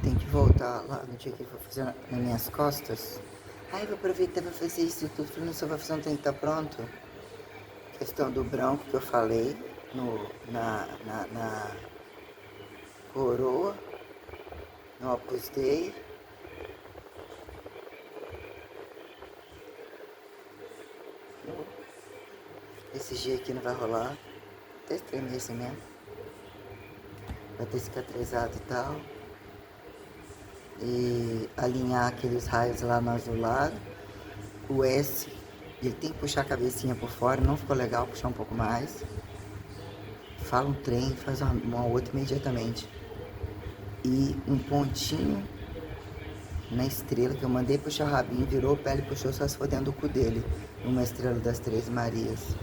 tem que voltar lá no dia que ele for fazer nas minhas costas. Aí eu vou aproveitar pra fazer isso tudo. Falei, não, só vai fazer um tem que estar pronto. Questão do branco que eu falei na coroa, no Opus Dei. Esse dia aqui não vai rolar. Até estranho assim mesmo. Vai ter cicatrizado e tal. E alinhar aqueles raios lá no azulado. O S, ele tem que puxar a cabecinha por fora, não ficou legal puxar um pouco mais. Fala um trem, faz uma outra imediatamente. E um pontinho na estrela que eu mandei puxar o rabinho, virou o pé, ele puxou, só se for dentro do cu dele. Uma estrela das Três Marias.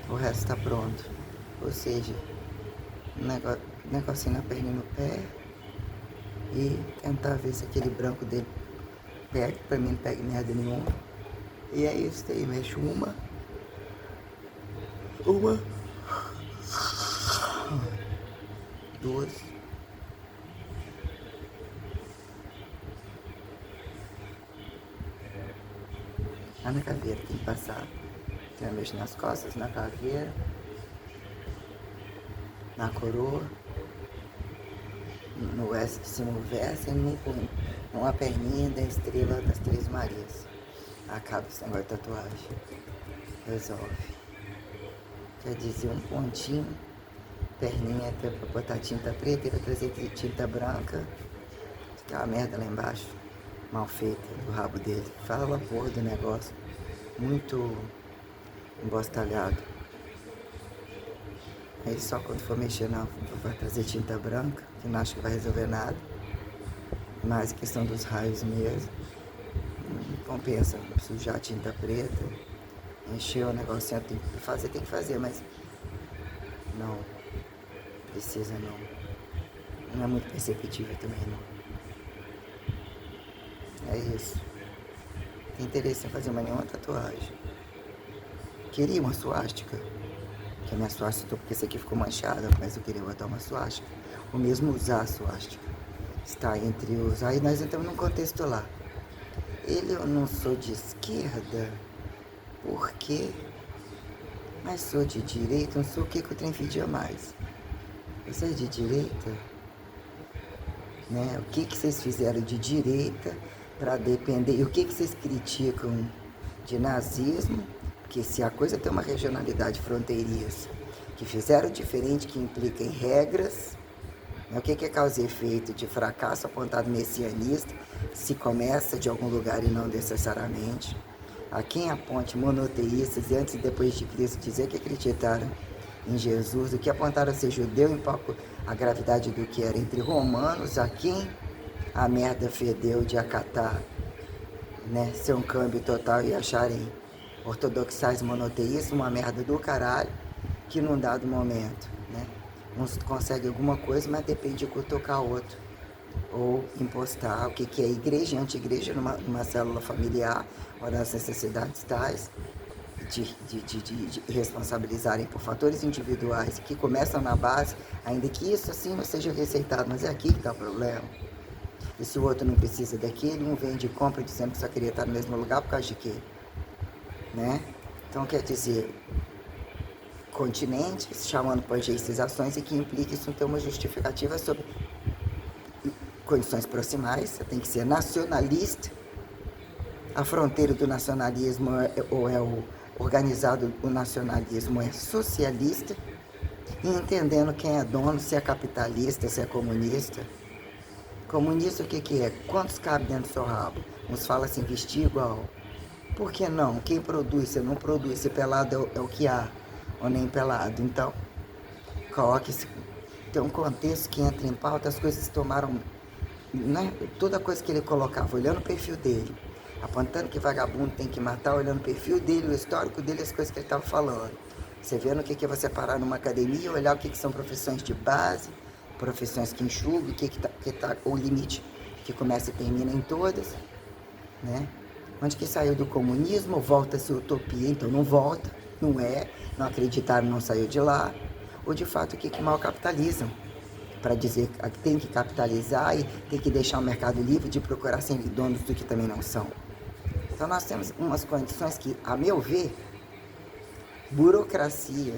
O resto tá pronto. Ou seja, um negocinho na perna e no pé. E tentar ver se aquele branco dele pega. Pra mim não pega merda nenhuma. E é isso aí, mexo uma. Duas. Lá na caveira tem que passar. Tem a mexer nas costas, na caveira. Na coroa. No S de cima do verso e no punho. Uma perninha da estrela das Três Marias. Acaba esse negócio de tatuagem. Resolve. Quer dizer, um pontinho, perninha pra botar tinta preta e pra trazer tinta branca. Fica uma merda lá embaixo. Mal feita do rabo dele. Fala a porra do negócio. Muito embostalhado. Aí só quando for mexer não, vai trazer tinta branca, que não acho que vai resolver nada. Mas questão dos raios mesmo. Não compensa sujar a tinta preta. Encher o negocinho, tem que fazer, mas não precisa não. Não é muito perceptível também não. É isso. Tem interesse em fazer nenhuma tatuagem. Queria uma suástica. Que a minha suástica, porque esse aqui ficou manchada, mas eu queria botar uma suástica. Ou mesmo usar a suástica. Está entre os... Aí nós entramos num contexto lá. Eu não sou de esquerda, por quê? Mas sou de direita, não sou o que o trem fedia mais. Você é de direita? Né? O que vocês fizeram de direita para depender? E o que vocês criticam de nazismo? Porque se a coisa tem uma regionalidade fronteiriça, que fizeram diferente, que implica em regras, né? O que é causa e efeito de fracasso apontado messianista, se começa de algum lugar e não necessariamente. A quem aponte monoteístas e antes e depois de Cristo dizer que acreditaram em Jesus, o que apontaram a ser judeu, em pouco a gravidade do que era entre romanos, a quem a merda fedeu de acatar, né, ser um câmbio total e acharem ortodoxais monoteístas, uma merda do caralho, que num dado momento, né, uns conseguem alguma coisa, mas depende de tocar outro. Ou impostar o que é igreja e anti-igreja numa célula familiar, ou nas necessidades tais, de responsabilizarem por fatores individuais que começam na base, ainda que isso assim não seja receitado, mas é aqui que está o problema. E se o outro não precisa daquele, um vende e compra dizendo que só queria estar no mesmo lugar por causa de quê? Né? Então quer dizer, continentes chamando pangeicizações e que implica isso não ter uma justificativa sobre condições proximais, você tem que ser nacionalista. A fronteira do nacionalismo ou é o organizado, o nacionalismo é socialista, e entendendo quem é dono, se é capitalista, se é comunista. Comunista o que é? Quantos cabe dentro do seu rabo? Uns falam assim, vestir igual. Por que não? Quem produz, você não produz, se pelado é o que há, ou nem pelado. Então, coloque-se, tem um contexto que entra em pauta, as coisas tomaram, né? Toda coisa que ele colocava, olhando o perfil dele, apontando que vagabundo tem que matar, olhando o perfil dele, o histórico dele, as coisas que ele estava falando. Você vendo o que é você parar numa academia, olhar o que são profissões de base, profissões que enxugam, o que tá o limite que começa e termina em todas, né? Onde que saiu do comunismo, volta-se utopia, então não volta, não é, não acreditaram, não saiu de lá. Ou de fato o que mal capitalizam. para dizer que tem que capitalizar e tem que deixar o mercado livre de procurar ser donos do que também não são. Então nós temos umas condições que, a meu ver, burocracia,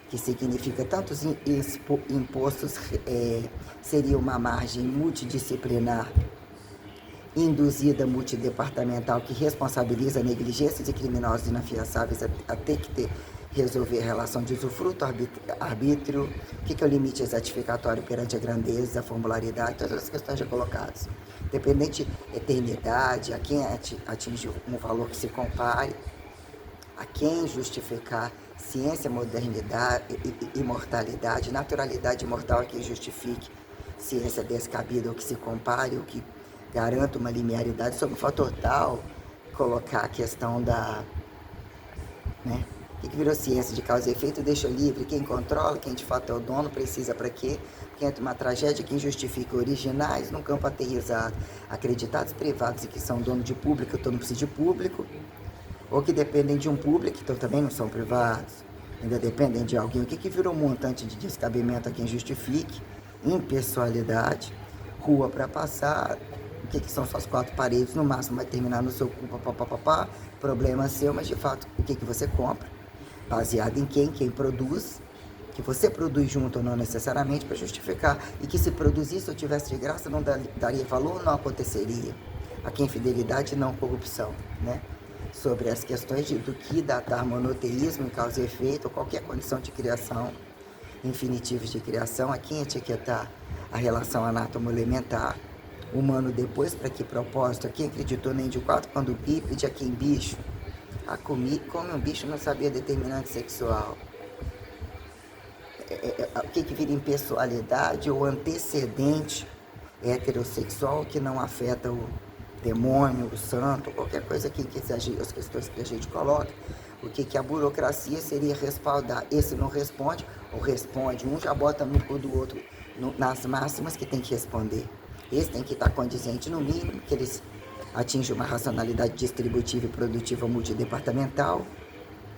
que significa tantos impostos, seria uma margem multidisciplinar, induzida multidepartamental, que responsabiliza negligências e criminosos inafiançáveis a ter que resolver a relação de usufruto, arbítrio, o que é o limite exatificatório perante a grandeza, a formularidade, todas as questões já colocadas. Dependente eternidade, a quem atinge um valor que se compare, a quem justificar ciência, modernidade, imortalidade, naturalidade imortal a quem justifique ciência descabida ou que se compare, ou que garanta uma linearidade sobre o fator tal, colocar a questão da... né? O que virou ciência de causa e efeito deixa livre quem controla, quem de fato é o dono, precisa para quê? Quem entra uma tragédia, quem justifica originais num campo aterrizado, acreditados privados e que são dono de público, então não precisa de público, ou que dependem de um público, então também não são privados, ainda dependem de alguém. O que virou montante de descabimento a quem justifique? Impessoalidade, rua para passar, o que são suas quatro paredes, no máximo vai terminar no seu cu, papapá, problema seu, mas de fato, o que você compra? Baseado em quem produz, que você produz junto ou não necessariamente para justificar, e que se produzisse ou tivesse de graça não daria valor, não aconteceria. Aqui em fidelidade não corrupção, né? Sobre as questões do que datar monoteísmo, causa e efeito, ou qualquer condição de criação, infinitivos de criação, a quem etiquetar a relação anátomo-elementar, humano depois, para que propósito, a quem acreditou nem de quatro quando bípede, a quem bicho, a come um bicho não sabia determinante sexual. O que vira impessoalidade ou antecedente heterossexual que não afeta o demônio, o santo, qualquer coisa que exagere as questões que a gente coloca. O que a burocracia seria respaldar. Esse não responde, ou responde, um já bota no cu do outro nas máximas que tem que responder. Esse tem que estar condizente no mínimo, que eles atingem uma racionalidade distributiva e produtiva multidepartamental.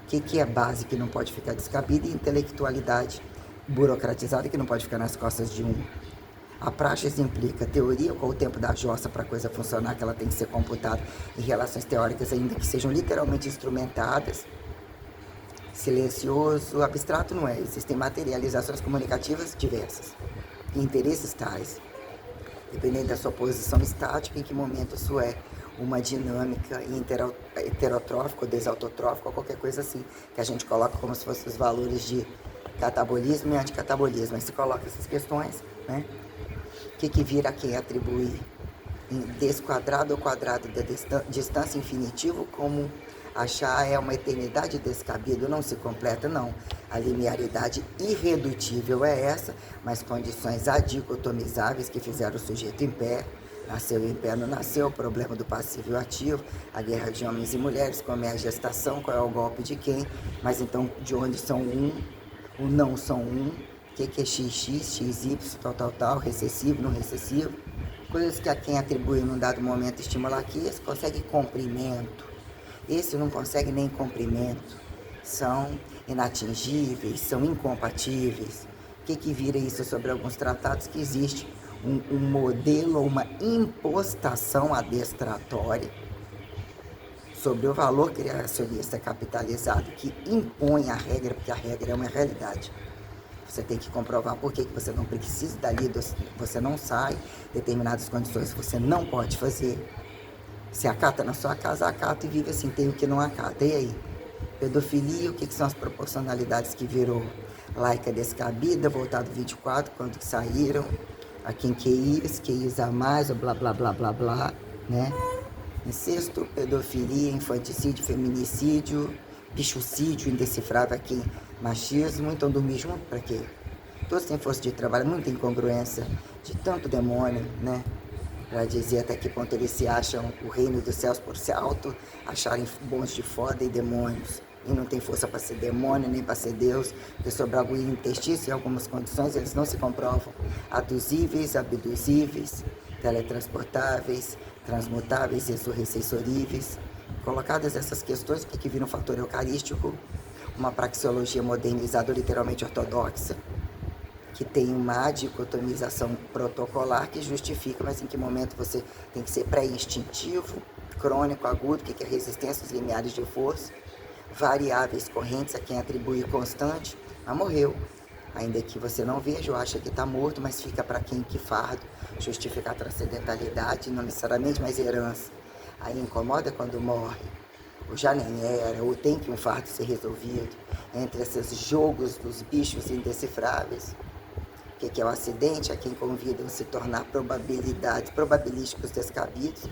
O que é base que não pode ficar descabida, e intelectualidade burocratizada que não pode ficar nas costas de um. A praxis implica teoria, com o tempo da jossa para a coisa funcionar, que ela tem que ser computada em relações teóricas, ainda que sejam literalmente instrumentadas. Silencioso, abstrato não é. Existem materializações comunicativas diversas, interesses tais. Dependendo da sua posição estática, em que momento isso é uma dinâmica heterotrófica ou desautotrófica, ou qualquer coisa assim, que a gente coloca como se fossem os valores de catabolismo e anticatabolismo. Aí se coloca essas questões, né? O que vira a quem atribui em desquadrado ou quadrado da distância infinitivo, como achar é uma eternidade descabida, não se completa, não. A linearidade irredutível é essa, mas condições adicotomizáveis que fizeram o sujeito em pé, nasceu em pé, não nasceu, o problema do passivo e o ativo, a guerra de homens e mulheres, como é a gestação, qual é o golpe de quem, mas então de onde são um, o não são um, o que é XX, XY, tal, recessivo, não recessivo, coisas que a quem atribui num dado momento estimular aqui, esse consegue comprimento, esse não consegue nem comprimento, são inatingíveis, são incompatíveis. O que vira isso sobre alguns tratados? Que existe um modelo ou uma impostação adestratória sobre o valor criacionista capitalizado que impõe a regra, porque a regra é uma realidade. Você tem que comprovar por que você não precisa dali, você não sai, determinadas condições você não pode fazer. Se acata na sua casa, acata e vive assim, tem o que não acata. E aí? Pedofilia, o que são as proporcionalidades que virou laica descabida, voltado 24, quando que saíram, a quem QIs a mais, blá, blá, blá, blá, blá, né? Incesto, pedofilia, infanticídio, feminicídio, bichocídio, indecifrável aqui, machismo, então dormir junto para quê? Todos têm força de trabalho, muita incongruência, de tanto demônio, né? Para dizer até que ponto eles se acham o reino dos céus por se auto acharem bons de foda e demônios. E não tem força para ser demônio, nem para ser Deus, porque sobre algo interstício, em algumas condições, eles não se comprovam. Aduzíveis, abduzíveis, teletransportáveis, transmutáveis, ressurreiçoríveis. Colocadas essas questões, que viram um fator eucarístico, uma praxeologia modernizada, literalmente ortodoxa, que tem uma dicotomização protocolar que justifica, mas em que momento você tem que ser pré-instintivo, crônico, agudo, o que é resistência, os limiares de força, variáveis correntes a quem atribui constante, mas morreu. Ainda que você não veja ou acha que está morto, mas fica para quem que fardo, justifica a transcendentalidade, não necessariamente, mas herança. Aí incomoda quando morre, ou já nem era, ou tem que um fardo ser resolvido, entre esses jogos dos bichos indecifráveis. O que é o acidente? A quem convidam a se tornar probabilidades, probabilísticos descabidos,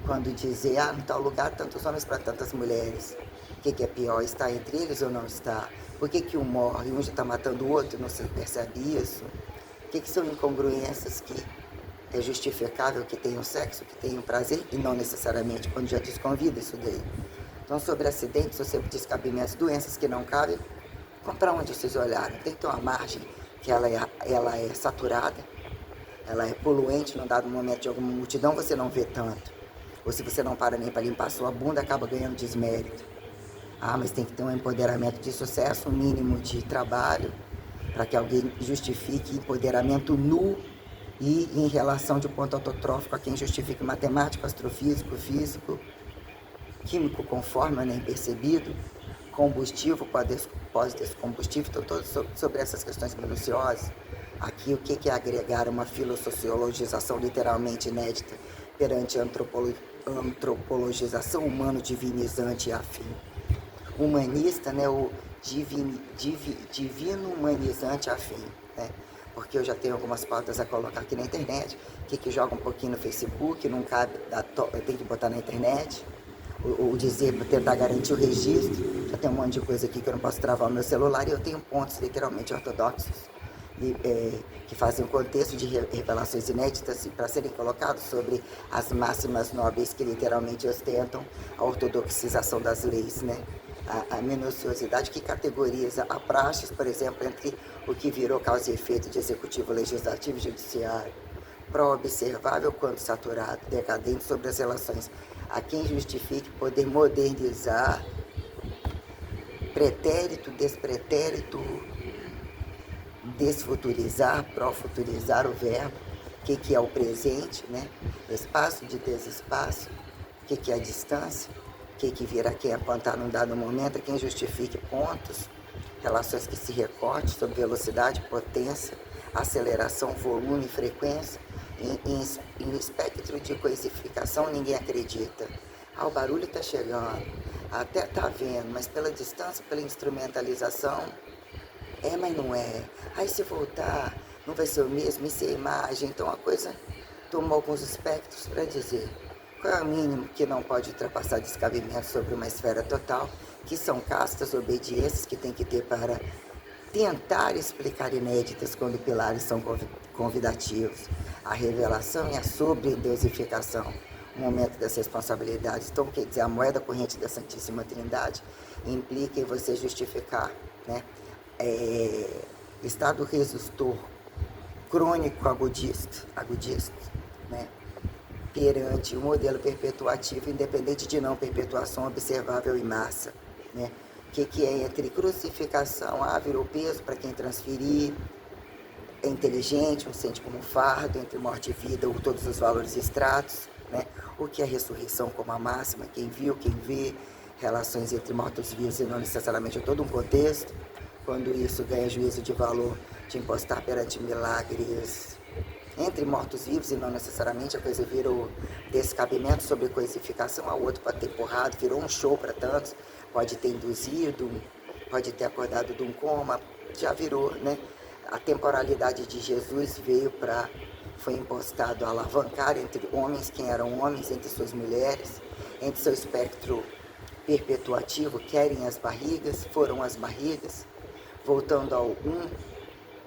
quando dizer, em tal lugar tantos homens para tantas mulheres. O que é pior, está entre eles ou não está? Por que um morre, um já está matando o outro, não se percebe isso? O que são incongruências que é justificável que tenham sexo, que tenham prazer, e não necessariamente quando já desconvida isso daí. Então, sobre acidentes, sobre descabimentos, doenças que não cabem, para onde vocês olharam? Tem que ter uma margem que ela é saturada, ela é poluente, num dado momento de alguma multidão, você não vê tanto. Ou se você não para nem para limpar sua bunda, acaba ganhando desmérito. Mas tem que ter um empoderamento de sucesso, um mínimo de trabalho, para que alguém justifique empoderamento nu e em relação de ponto autotrófico a quem justifique matemático, astrofísico, físico, químico conforme, nem percebido, combustível, pós-descombustível, então todos sobre essas questões minuciosas. Aqui o que é agregar uma filossociologização literalmente inédita perante a antropologização humano-divinizante e afim. Humanista, né, o divino humanizante afim, né? Porque eu já tenho algumas pautas a colocar aqui na internet, que joga um pouquinho no Facebook, não cabe, tem que botar na internet, ou dizer, tentar garantir o registro. Já tem um monte de coisa aqui que eu não posso travar o meu celular, e eu tenho pontos literalmente ortodoxos que fazem um contexto de revelações inéditas para serem colocados sobre as máximas nobres que literalmente ostentam a ortodoxização das leis, né? A minuciosidade que categoriza a praxis, por exemplo, entre o que virou causa e efeito de executivo, legislativo e judiciário, pró-observável quanto saturado, decadente sobre as relações, a quem justifique poder modernizar, pretérito, despretérito, desfuturizar, profuturizar o verbo, o que é o presente, né? Espaço de desespaço, o que é a distância, o que vira quem apontar num dado momento, quem justifique pontos, relações que se recortem sobre velocidade, potência, aceleração, volume, frequência. Em espectro de coisificação ninguém acredita. O barulho está chegando, até está vendo, mas pela distância, pela instrumentalização, mas não é. Aí se voltar, não vai ser o mesmo, isso é imagem. Então a coisa tomou alguns espectros para dizer qual é o mínimo que não pode ultrapassar descabimento sobre uma esfera total, que são castas, obediências que tem que ter para tentar explicar inéditas quando pilares são convidativos. A revelação e a sobredosificação, o momento das responsabilidades. Então, quer dizer, a moeda corrente da Santíssima Trindade implica em você justificar, né? Estado resistor crônico agudista, né? Perante o modelo perpetuativo independente de não perpetuação observável em massa, né? Que é entre crucificação, virou peso para quem transferir, é inteligente, um sente como um fardo, entre morte e vida, ou todos os valores extratos, né? O que é ressurreição como a máxima, quem viu, quem vê, relações entre mortos-vivos e não necessariamente todo um contexto, quando isso ganha juízo de valor, de impostar perante milagres entre mortos-vivos e não necessariamente a coisa virou descabimento sobre coisificação, ao outro pode ter porrado, virou um show para tantos, pode ter induzido, pode ter acordado de um coma, já virou, né? A temporalidade de Jesus foi impostado a alavancar entre homens, quem eram homens, entre suas mulheres, entre seu espectro perpetuativo, querem as barrigas, foram as barrigas, voltando ao o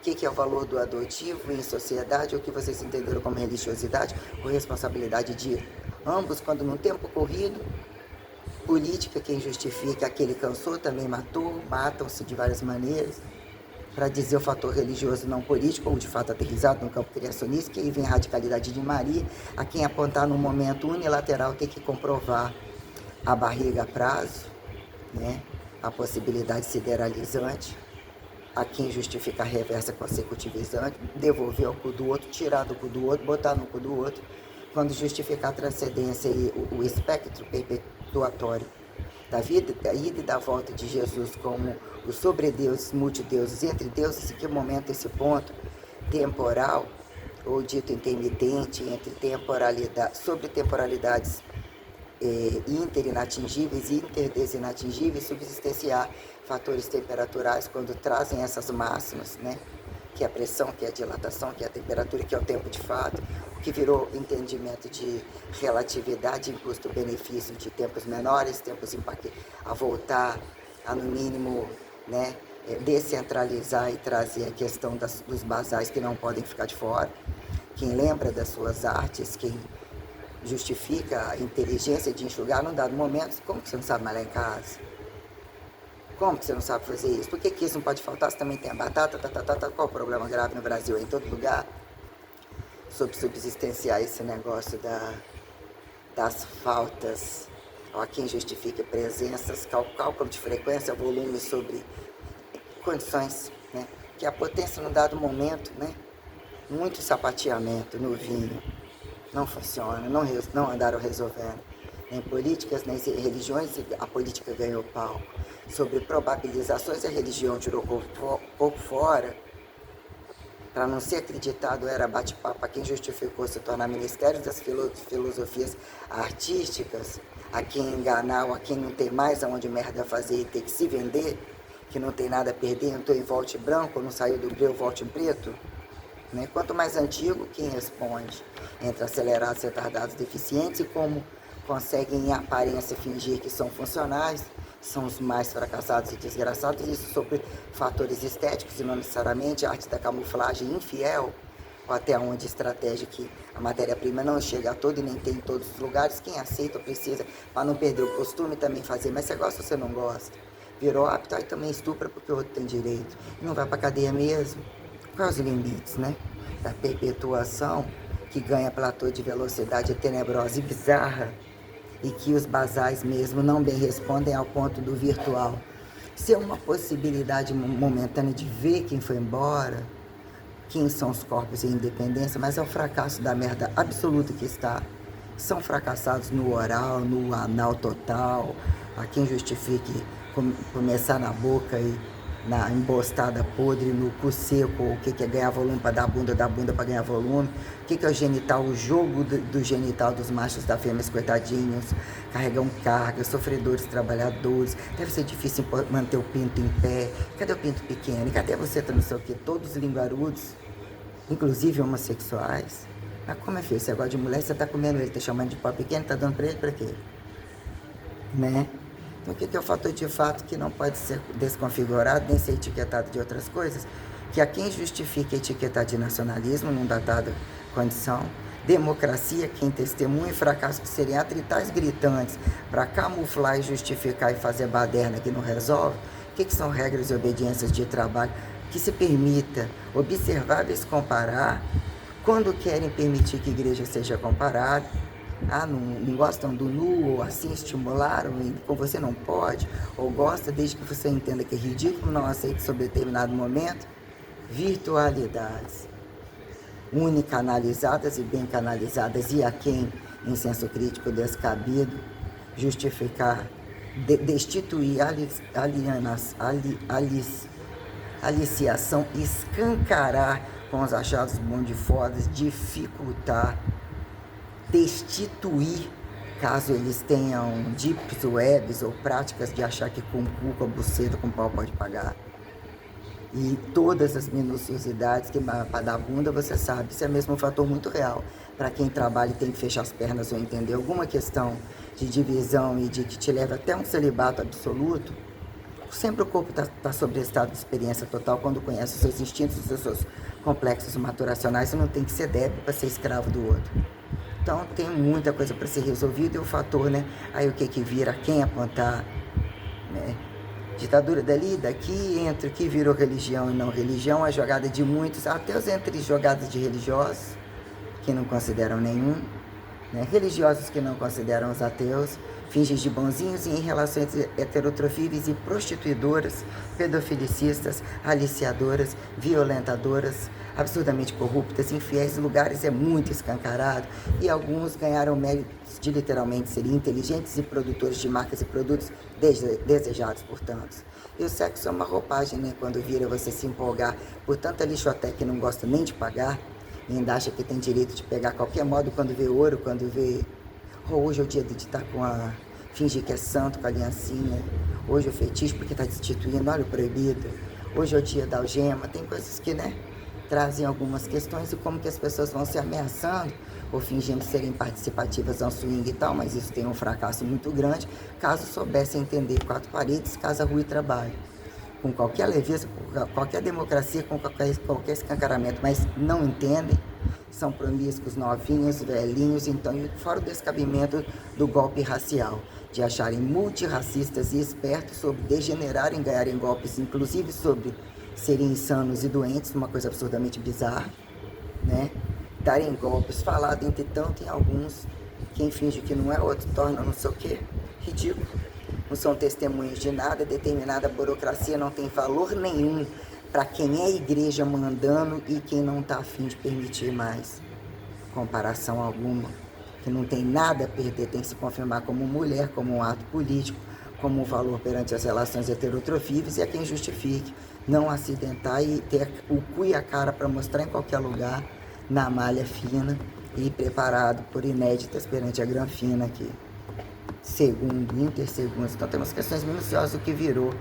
que é o valor do adotivo em sociedade, o que vocês entenderam como religiosidade, ou responsabilidade de ambos, quando num tempo corrido, política, quem justifica, aquele cansou, também matou, matam-se de várias maneiras, para dizer o fator religioso não político, ou de fato aterrizado no campo criacionista, que aí vem a radicalidade de Maria, a quem apontar num momento unilateral tem que comprovar a barriga a prazo, né? A possibilidade sideralizante, a quem justifica a reversa consecutivizante, devolver ao cu do outro, tirar do cu do outro, botar no cu do outro, quando justificar a transcendência e o espectro perpetuatório da vida, da ida e da volta de Jesus como os sobredeuses, multideuses, entre deuses, em que momento esse ponto temporal, ou dito intermitente, entre temporalidade, sobre temporalidades interinattingíveis e interdesinatingíveis, subsistenciar fatores temperaturais quando trazem essas máximas, né? Que é a pressão, que é a dilatação, que é a temperatura, que é o tempo de fato, o que virou entendimento de relatividade em custo-benefício de tempos menores, tempos a voltar a, no mínimo, né, descentralizar e trazer a questão dos basais que não podem ficar de fora. Quem lembra das suas artes, quem justifica a inteligência de enxugar num dado momento, como que você não sabe malhar em casa? Como que você não sabe fazer isso? Por que isso não pode faltar? Você também tem a batata, qual o problema grave no Brasil? É em todo lugar? Sobre subsistenciar esse negócio das faltas, ó, quem justifica presenças, cálculo de frequência, volume sobre condições, né? Que a potência num dado momento, né? Muito sapateamento no vinho, não funciona, não andaram resolvendo. Nem políticas, nem religiões, a política ganhou palco. Sobre probabilizações, a religião tirou pouco fora. Para não ser acreditado, era bate-papo a quem justificou se tornar ministério das filosofias artísticas, a quem enganar, ou a quem não tem mais aonde merda fazer e ter que se vender, que não tem nada a perder, entrou em volte branco, não saiu do breu, volte em preto. Né? Quanto mais antigo, quem responde? Entre acelerados, retardados, deficientes, e como conseguem em aparência fingir que são funcionais, são os mais fracassados e desgraçados, isso sobre fatores estéticos e não necessariamente a arte da camuflagem infiel, ou até onde estratégia que a matéria-prima não chega a todo e nem tem em todos os lugares, quem aceita ou precisa, para não perder o costume também fazer, mas você gosta ou você não gosta? Virou apto, aí também estupra porque o outro tem direito, e não vai para cadeia mesmo. Quais os limites, né? Da perpetuação que ganha platô de velocidade tenebrosa e bizarra, e que os basais mesmo não bem respondem ao ponto do virtual ser uma possibilidade momentânea de ver quem foi embora, quem são os corpos em independência, mas é o fracasso da merda absoluta que está. São fracassados no oral, no anal total, a quem justifique começar na boca e na embostada podre, no cu seco, o que é ganhar volume para dar bunda, da bunda para ganhar volume, o que é o genital, o jogo do genital dos machos da fêmea, coitadinhos, carregam carga, sofredores, trabalhadores, deve ser difícil manter o pinto em pé, cadê o pinto pequeno, e cadê você, não sei o que, todos linguarudos, inclusive homossexuais. Mas como é feio, esse negócio de mulher, você tá comendo ele, tá chamando de pau pequeno, tá dando pra ele pra quê? Né? Então, o que é o fator de fato que não pode ser desconfigurado, nem ser etiquetado de outras coisas? Que a quem justifica etiquetar de nacionalismo, num datado condição, democracia, quem testemunha e fracasso que seriam atritais gritantes para camuflar e justificar e fazer baderna que não resolve, o que são regras e obediências de trabalho que se permita observáveis comparar, quando querem permitir que a igreja seja comparada, não gostam do nu, ou assim estimularam, e com você não pode, ou gosta desde que você entenda que é ridículo, não aceite sobre determinado momento, virtualidades unicanalizadas e bem canalizadas, e a quem, em senso crítico descabido, justificar, destituir aliciação, escancarar com os achados bondifodas, dificultar, destituir, caso eles tenham deep webs ou práticas de achar que com cu, com a buceta, com pau pode pagar. E todas as minuciosidades que para dar bunda, você sabe, isso é mesmo um fator muito real. Para quem trabalha e tem que fechar as pernas ou entender alguma questão de divisão e de que te leva até um celibato absoluto, sempre o corpo está sobre estado de experiência total quando conhece os seus instintos, os seus complexos maturacionais, e não tem que ser débil para ser escravo do outro. Então tem muita coisa para ser resolvida, e o fator, né? Aí o que vira, quem apontar, né? Ditadura dali, daqui, entre o que virou religião e não religião, a jogada de muitos, até os entre jogadas de religiosos, que não consideram nenhum, né? Religiosos que não consideram os ateus, fingem de bonzinhos e em relações heterotrofíveis e prostituidoras, pedofilicistas, aliciadoras, violentadoras, absurdamente corruptas, infiéis, lugares é muito escancarado e alguns ganharam méritos de literalmente serem inteligentes e produtores de marcas e produtos desejados por tantos. E o sexo é uma roupagem, né? Quando vira você se empolgar por tanta lixoteca que não gosta nem de pagar, e ainda acha que tem direito de pegar qualquer modo quando vê ouro, quando vê... Oh, hoje é o dia de estar com a... fingir que é santo com a aliancinha. Hoje é o fetiche porque está destituindo, olha o proibido. Hoje é o dia da algema. Tem coisas que, né, trazem algumas questões e como que as pessoas vão se ameaçando ou fingindo serem participativas ao swing e tal, mas isso tem um fracasso muito grande caso soubessem entender quatro paredes, casa, rua e trabalho. Com qualquer leveza, com qualquer democracia, com qualquer escancaramento, mas não entendem, são promíscuos, novinhos, velhinhos, então, fora o descabimento do golpe racial, de acharem multirracistas e espertos sobre degenerarem, ganharem golpes, inclusive sobre serem insanos e doentes, uma coisa absurdamente bizarra, né? Darem golpes, falado entre tanto em alguns, quem finge que não é, outro torna não sei o quê, ridículo. Não são testemunhos de nada, determinada burocracia não tem valor nenhum para quem é igreja mandando e quem não está afim de permitir mais comparação alguma, que não tem nada a perder, tem que se confirmar como mulher, como um ato político, como um valor perante as relações heterotrofíveis, e é quem justifique não acidentar e ter o cu e a cara para mostrar em qualquer lugar, na malha fina e preparado por inéditas perante a granfina aqui. Segundo, intersegundos. Então temos questões minuciosas do que virou,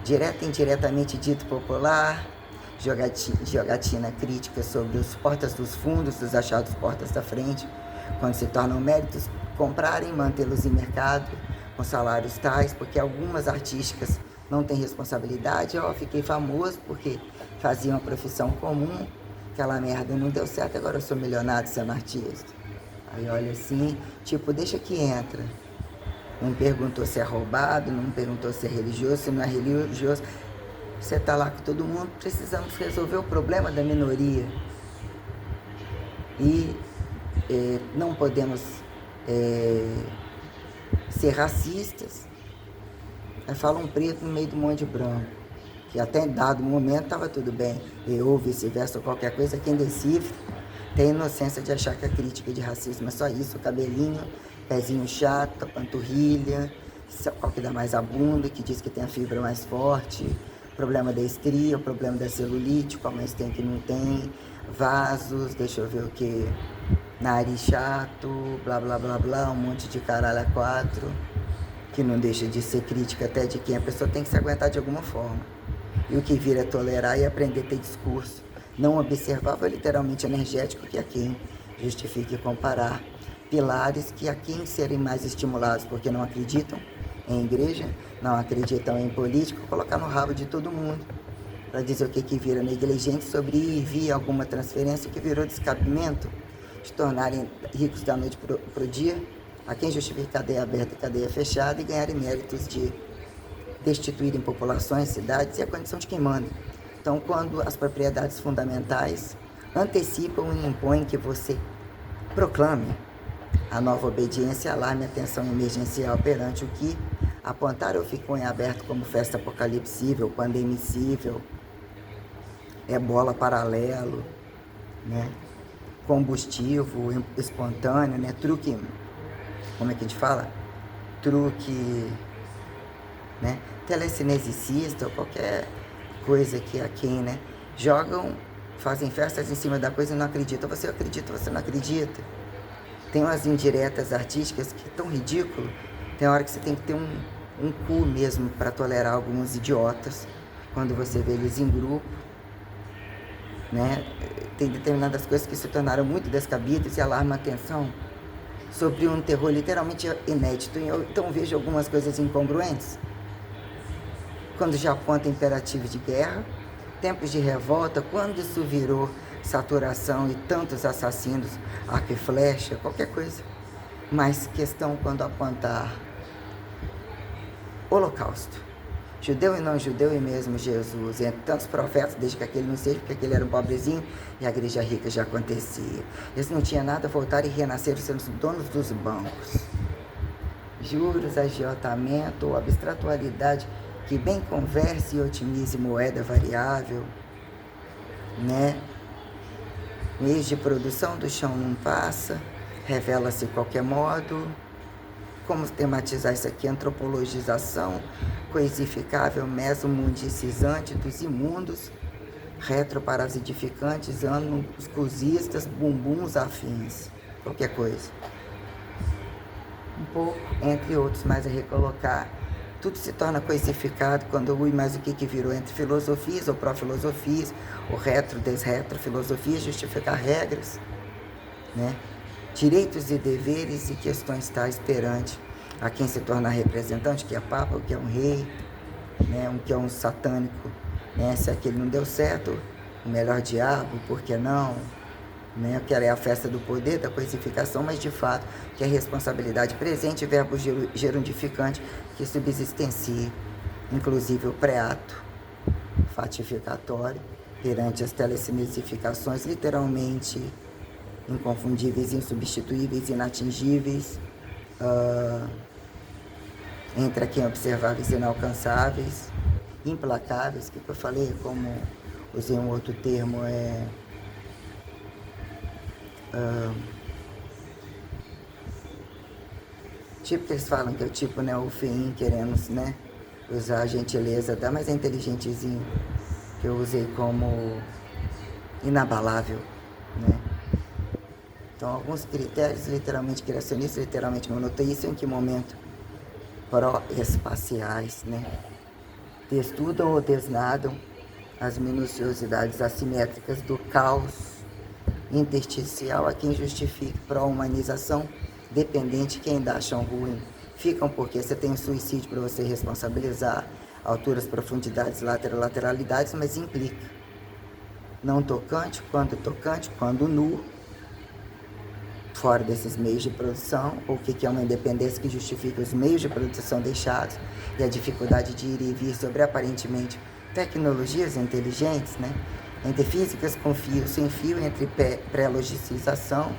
direta e indiretamente dito popular, jogatina crítica sobre os portas dos fundos, dos achados portas da frente, quando se tornam méritos comprarem, mantê-los em mercado, com salários tais, porque algumas artísticas não têm responsabilidade. Eu fiquei famoso porque fazia uma profissão comum, aquela merda não deu certo, agora eu sou milionário sendo artista. Aí olha assim, tipo, deixa que entra. Não perguntou se é roubado, não perguntou se é religioso, se não é religioso. Você está lá com todo mundo, precisamos resolver o problema da minoria. E não podemos ser racistas. Aí fala um preto no meio do monte de branco, que até em dado momento estava tudo bem. Ou vice-versa, ou qualquer coisa, quem decifra tem a inocência de achar que a crítica de racismo é só isso, o cabelinho, pezinho chato, a panturrilha, qual que dá mais a bunda, que diz que tem a fibra mais forte, problema da estria, o problema da celulite, qual mais tem que não tem, vasos, deixa eu ver o que, nariz chato, blá blá blá blá, um monte de caralho a quatro, que não deixa de ser crítica até de quem a pessoa tem que se aguentar de alguma forma. E o que vira é tolerar e aprender a ter discurso. Não observava literalmente energético que a quem justifique comparar. Pilares que a quem serem mais estimulados porque não acreditam em igreja, não acreditam em político, colocar no rabo de todo mundo. Para dizer o que vira negligente sobre ir e vir alguma transferência, que virou descabimento, de tornarem ricos da noite pro dia, a quem justifica cadeia aberta e cadeia fechada e ganharem méritos de destituírem populações, cidades e a condição de quem manda. Então, quando as propriedades fundamentais antecipam e impõem que você proclame a nova obediência, alarme, atenção emergencial perante o que apontar ou ficou em aberto como festa apocalipsível, pandemicível, bola paralelo, né? Combustível espontâneo, né? Truque, como é que a gente fala? Truque, né? Telecinesicista ou qualquer coisa que a quem, né? Jogam, fazem festas em cima da coisa e não acreditam. Você acredita, você não acredita. Tem umas indiretas artísticas que é tão ridículo. Tem hora que você tem que ter um cu mesmo para tolerar alguns idiotas quando você vê eles em grupo, né? Tem determinadas coisas que se tornaram muito descabidas e alarmam a atenção sobre um terror literalmente inédito. Então vejo algumas coisas incongruentes. Quando já aponta imperativo de guerra, tempos de revolta, quando isso virou saturação e tantos assassinos, arco e flecha, qualquer coisa. Mas questão quando apontar holocausto, judeu e não judeu, e mesmo Jesus, entre tantos profetas, desde que aquele não seja, porque aquele era um pobrezinho e a igreja rica já acontecia. Eles não tinham nada, voltaram e renasceram sendo donos dos bancos. Juros, agiotamento ou abstratualidade que bem converse e otimize moeda variável, né? Meios de produção do chão não passa, revela-se de qualquer modo. Como tematizar isso aqui? Antropologização, coisificável, mesomundicizante dos imundos, retroparasitificantes, exclusistas, bumbuns afins, qualquer coisa. Um pouco, entre outros, mais a recolocar. Tudo se torna coisificado quando mais o que virou entre filosofias ou pró-filosofias, ou retro-desretro-filosofias, justificar regras, né? Direitos e deveres e questões tais perante a quem se torna representante, que é papa, o que é um rei, né? Um que é um satânico, né? Se aquele não deu certo, o melhor diabo, por que não? Né? Que ela é a festa do poder, da coisificação, mas de fato que é responsabilidade presente, verbo gerundificante que subsistencia, inclusive o pré-ato fatificatório perante as telecinesificações literalmente inconfundíveis, insubstituíveis, inatingíveis, entre aqui observáveis e inalcançáveis, implacáveis, que eu falei, como usei um outro termo, tipo que eles falam que é o tipo, né, o feim querendo, né, usar a gentileza, mas é inteligentezinho, que eu usei como inabalável, né. Então, alguns critérios literalmente criacionistas, literalmente monoteístas, em que momento? Pró-espaciais, né, desnudam ou desnadam as minuciosidades assimétricas do caos intersticial a quem justifique pró-humanização dependente que ainda acham ruim. Ficam porque você tem um suicídio para você responsabilizar, alturas, profundidades, lateralidades, mas implica não tocante, quando nu, fora desses meios de produção, ou o que é uma independência que justifica os meios de produção deixados e a dificuldade de ir e vir sobre aparentemente tecnologias inteligentes, né? Entre físicas com fio, sem fio, entre pré-logicização,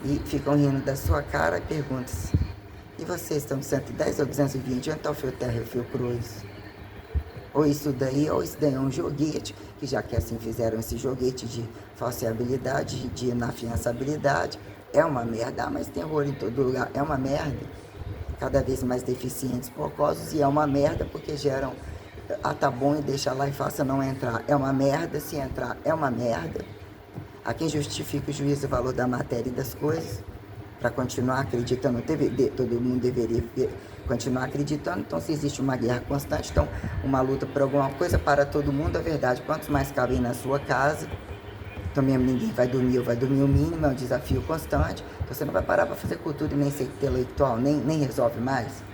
e ficam rindo da sua cara e perguntam-se: e vocês estão de 110 ou 220? Onde está o fio terra e o fio cruz? Ou isso daí é um joguete, que já que assim fizeram esse joguete de falseabilidade, de inafiançabilidade, é uma merda, mas tem horror em todo lugar, é uma merda. Cada vez mais deficientes, porcosos, e é uma merda porque geram tá bom e deixa lá e faça não entrar. É uma merda, se entrar é uma merda. A quem justifica o juízo e o valor da matéria e das coisas, para continuar acreditando, todo mundo deveria continuar acreditando. Então, se existe uma guerra constante, então uma luta por alguma coisa para todo mundo, é verdade. Quantos mais cabem na sua casa? Então mesmo ninguém vai dormir o mínimo, é um desafio constante. Então você não vai parar para fazer cultura e nem ser intelectual, nem resolve mais.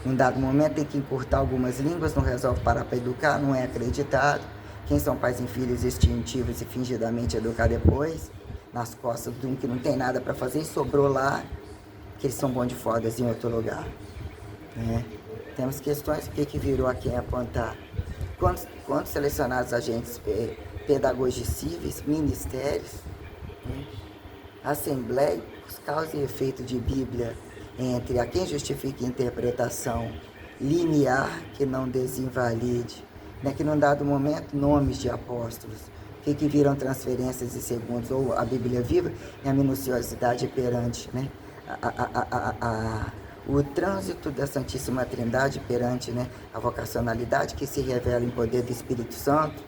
Num dado momento tem que encurtar algumas línguas, não resolve parar para educar, não é acreditado. Quem são pais em filhos instintivos e fingidamente educar depois, nas costas de um que não tem nada para fazer e sobrou lá, que eles são bons de fodas em outro lugar. Né? Temos questões, o que virou a quem apontar? Quantos selecionados agentes pedagogicíveis, ministérios, né? Assembleias, causa e efeito de Bíblia entre a quem justifica a interpretação linear que não desinvalide, né? Que num dado momento, nomes de apóstolos, que viram transferências e segundos, ou a Bíblia viva e a minuciosidade perante, né? O trânsito da Santíssima Trindade perante, né, a vocacionalidade que se revela em poder do Espírito Santo,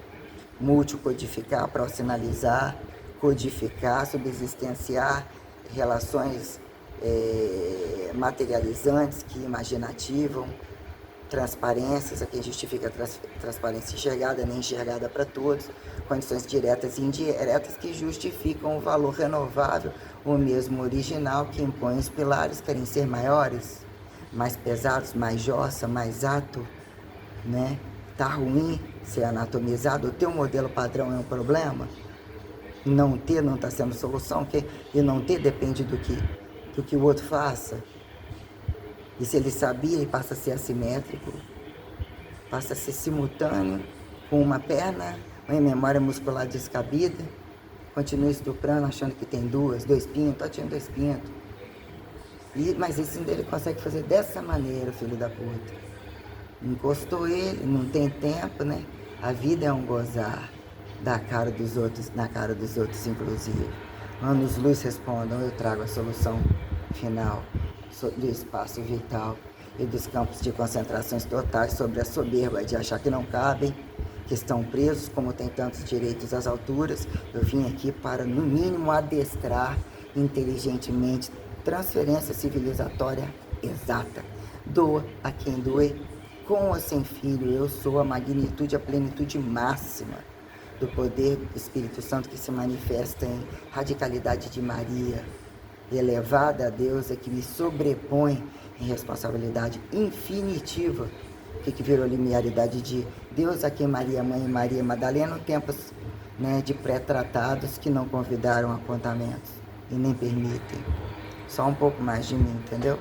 multicodificar, procinalizar, codificar, subsistenciar relações materializantes que imaginativam, transparências, a quem justifica a transparência enxergada, nem enxergada para todos, condições diretas e indiretas que justificam o valor renovável, o mesmo original, que impõe os pilares, querem ser maiores, mais pesados, mais jossa, mais ato, né? Tá ruim ser anatomizado, o teu modelo padrão é um problema, não ter não está sendo solução, e não ter depende do que o outro faça. E se ele sabia, ele passa a ser assimétrico. passa a ser simultâneo, com uma perna, uma memória muscular descabida, continua estuprando, achando que tem dois pintos, tinha 2 pintos. Mas isso ainda ele consegue fazer dessa maneira, filho da puta. Encostou ele, não tem tempo, né? A vida é um gozar da cara dos outros, na cara dos outros, inclusive. Anos-luz respondam, eu trago a solução final do espaço vital e dos campos de concentrações totais sobre a soberba de achar que não cabem, que estão presos, como tem tantos direitos às alturas. Eu vim aqui para, no mínimo, adestrar inteligentemente transferência civilizatória exata. Doa a quem doer, com ou sem filho. Eu sou a magnitude, a plenitude máxima do poder do Espírito Santo que se manifesta em radicalidade de Maria, elevada a deusa que me sobrepõe em responsabilidade infinitiva, que virou linearidade de Deus a quem Maria Mãe e Maria Madalena, tempos, né, de pré-tratados que não convidaram apontamentos e nem permitem. Só um pouco mais de mim, entendeu?